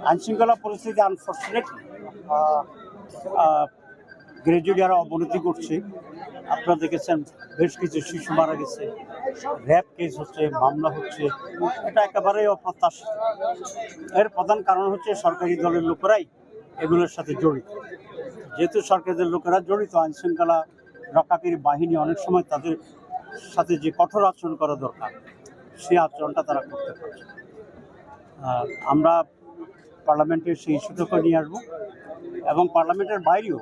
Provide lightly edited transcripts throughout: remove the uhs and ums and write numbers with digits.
আইনশৃঙ্খলা পরিস্থিতি unfortunately gradually আরও অবনতি করছে। আপনারা দেখেছেন বেশ কিছু শিশু মারা গেছে, র্যাপ কেস হচ্ছে, মামলা হচ্ছে, এটা একেবারেই অপ্রত্যাশিত। এর প্রধান কারণ হচ্ছে সরকারি দলের লোকেরাই এগুলোর সাথে জড়িত। যেহেতু সরকারের লোকেরা জড়িত, আইনশৃঙ্খলা রক্ষাকারী বাহিনী অনেক সময় তাদের সাথে যে কঠোর আচরণ করা দরকার সেই আচরণটা তারা করতে পারছে। আমরা পার্লামেন্টের সেই ইস্যুটাকে নিয়ে আসবো এবং পার্লামেন্টের বাইরেও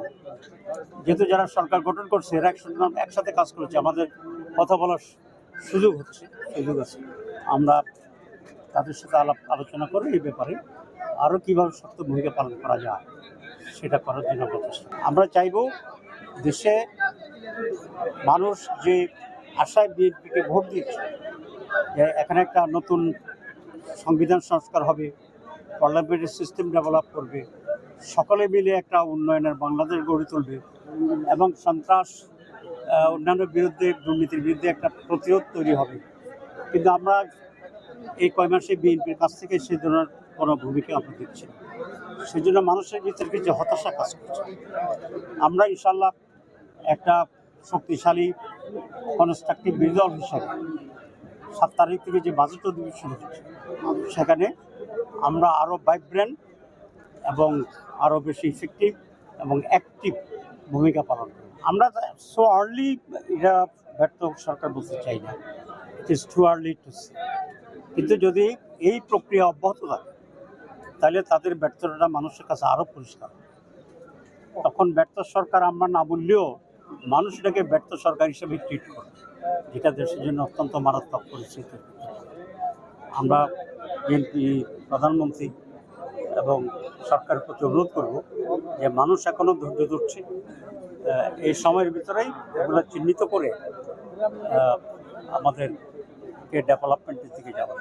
যেহেতু যারা সরকার গঠন করছে এরা একসাথে কাজ করেছে, আমাদের কথা বলার সুযোগ আছে। আমরা তাদের সাথে আলোচনা করে এই ব্যাপারে আরও কীভাবে শক্ত ভূমিকা পালন করা যায় সেটা করার জন্য প্রচেষ্টা। আমরা চাইব দেশে মানুষ যে আশায় বিএনপিকে ভোট দিয়েছে, যে এখানে একটা নতুন সংবিধান সংস্কার হবে, পার্লামেন্টারি সিস্টেম ডেভেলপ করবে, সকলে মিলে একটা উন্নয়নের বাংলাদেশ গড়ে তুলবে এবং সন্ত্রাস অন্যান্য বিরুদ্ধে, দুর্নীতির বিরুদ্ধে একটা প্রতিরোধ তৈরি হবে। কিন্তু আমরা এই কয় মাসে বিএনপির কাছ থেকে সেই ধরনের কোনো ভূমিকা আমরা দেখছি না। সেই জন্য মানুষের ভিতরে কিছু হতাশা কাজ করছে। আমরা ইনশাল্লাহ একটা শক্তিশালী কনস্ট্রাকটিভ বিরোধী দল হিসাবে 7 তারিখ থেকে যে বাজেট অধিবেশন হচ্ছে সেখানে আমরা আরও ভাইব্রেন্ট এবং আরও বেশি ইফেক্টিভ এবং অ্যাক্টিভ ভূমিকা পালন করি। আমরা সো আর্লি এটা ব্যর্থ সরকার বলতে চাই না, it is too early to see. কিন্তু যদি এই প্রক্রিয়া অব্যাহত থাকে তাহলে তাদের ব্যর্থতাটা মানুষের কাছে আরও পরিষ্কার। তখন ব্যর্থ সরকার আমরা না বললেও মানুষ এটাকে ব্যর্থ সরকার হিসেবে ট্রিট করে, যেটা দেশের জন্য অত্যন্ত মারাত্মক পরিস্থিতি। আমরা বিএনপি প্রধানমন্ত্রী এবং সরকারের প্রতি অনুরোধ করব যে মানুষ এখনও ধৈর্য ধরছে, এই সময়ের ভিতরেই এগুলো চিহ্নিত করে আমাদেরকে ডেভেলপমেন্টের দিকে যাওয়া।